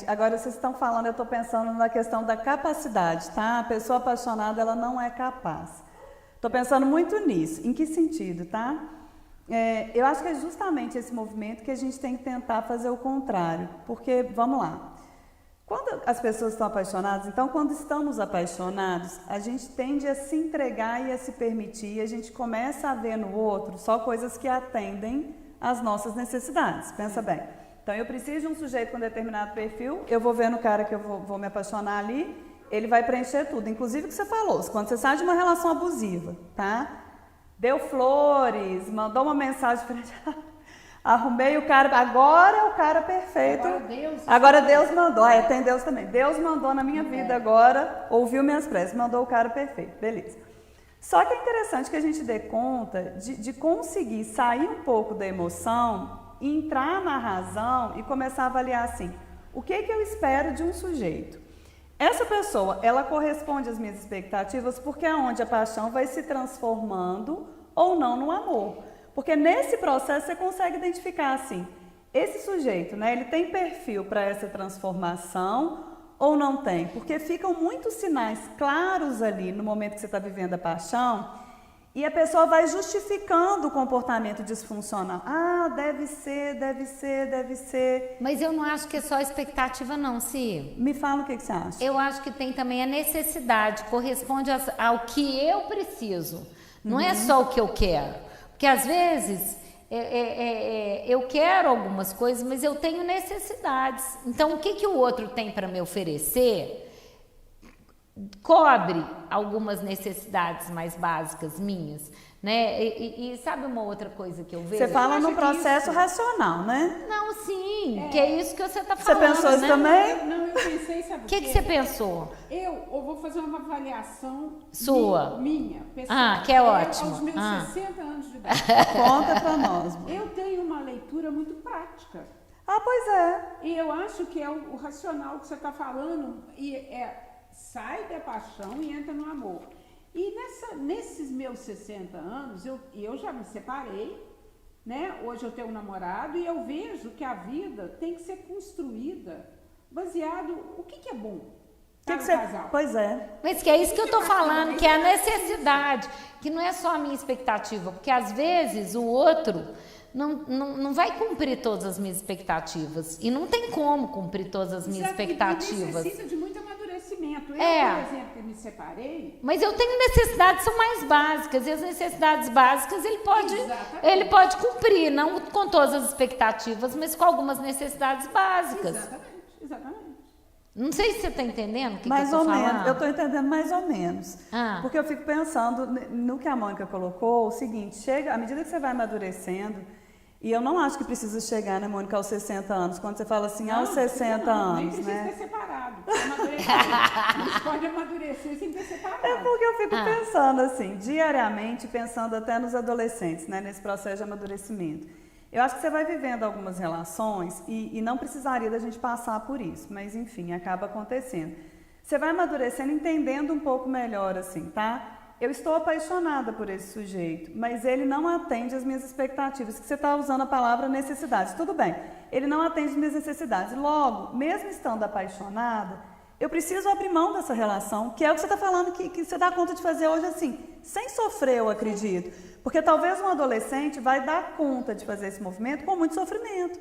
agora vocês estão falando, eu estou pensando na questão da capacidade, tá? A pessoa apaixonada, ela não é capaz. Estou pensando muito nisso. Em que sentido, tá? Eu acho que é justamente esse movimento que a gente tem que tentar fazer o contrário. Porque, vamos lá, quando as pessoas estão apaixonadas, então quando estamos apaixonados, a gente tende a se entregar e a se permitir, a gente começa a ver no outro só coisas que atendem às nossas necessidades. Pensa bem. Então eu preciso de um sujeito com determinado perfil, eu vou ver no cara que eu vou me apaixonar ali, ele vai preencher tudo, inclusive o que você falou, quando você sai de uma relação abusiva, tá? Deu flores, mandou uma mensagem pra arrumei o cara, agora é o cara perfeito. Agora Deus mandou, tem Deus também. Deus mandou na minha vida agora, ouviu minhas preces, mandou o cara perfeito, beleza. Só que é interessante que a gente dê conta de conseguir sair um pouco da emoção, entrar na razão e começar a avaliar assim, o que eu espero de um sujeito? Essa pessoa, ela corresponde às minhas expectativas porque é onde a paixão vai se transformando ou não no amor. Porque nesse processo você consegue identificar assim, esse sujeito, né, ele tem perfil para essa transformação ou não tem? Porque ficam muitos sinais claros ali no momento que você está vivendo a paixão e a pessoa vai justificando o comportamento disfuncional. Ah, deve ser. Mas eu não acho que é só expectativa não, Si. Me fala o que você acha. Eu acho que tem também a necessidade, corresponde ao que eu preciso. Não é só o que eu quero. Porque às vezes eu quero algumas coisas, mas eu tenho necessidades. Então o que o outro tem para me oferecer cobre algumas necessidades mais básicas minhas, né? E sabe uma outra coisa que eu vejo? Você fala no processo racional, né? Não, sim, que é isso que você está falando. Você pensou isso também? Não, eu pensei, sabe O que você pensou? Eu vou fazer uma avaliação sua, minha pessoal. Que é ótimo. Aos meus 60 anos de idade. Conta pra nós. Eu tenho uma leitura muito prática. Ah, pois é. E eu acho que é o racional que você está falando, sai da paixão e entra no amor. E nesses meus 60 anos, eu já me separei, né? Hoje eu tenho um namorado e eu vejo que a vida tem que ser construída baseado o que é bom para o casal. Pois é. Mas que é isso que eu estou falando, que é a necessidade, que não é só a minha expectativa, porque às vezes o outro não vai cumprir todas as minhas expectativas e não tem como cumprir todas as minhas expectativas. Necessita de muito amadurecimento. Eu, por exemplo, me separei. Mas eu tenho necessidades que são mais básicas e as necessidades básicas ele pode cumprir, não com todas as expectativas, mas com algumas necessidades básicas. Exatamente. Não sei se você está entendendo o que mais eu ou estou menos, falando. eu estou entendendo mais ou menos. Porque eu fico pensando no que a Mônica colocou, o seguinte, à medida que você vai amadurecendo, e eu não acho que precisa chegar, né, Mônica, aos 60 anos, quando você fala assim, aos 60 anos, nem né? Nem precisa ter separado, a gente pode amadurecer sem ter separado. É porque eu fico pensando assim, diariamente, pensando até nos adolescentes, né, nesse processo de amadurecimento. Eu acho que você vai vivendo algumas relações e não precisaria da gente passar por isso, mas enfim, acaba acontecendo. Você vai amadurecendo, entendendo um pouco melhor assim, tá? Eu estou apaixonada por esse sujeito, mas ele não atende às minhas expectativas, que você está usando a palavra necessidades. Tudo bem, ele não atende às minhas necessidades. Logo, mesmo estando apaixonada, eu preciso abrir mão dessa relação, que é o que você está falando, que você dá conta de fazer hoje assim, sem sofrer, eu acredito. Porque talvez um adolescente vai dar conta de fazer esse movimento com muito sofrimento.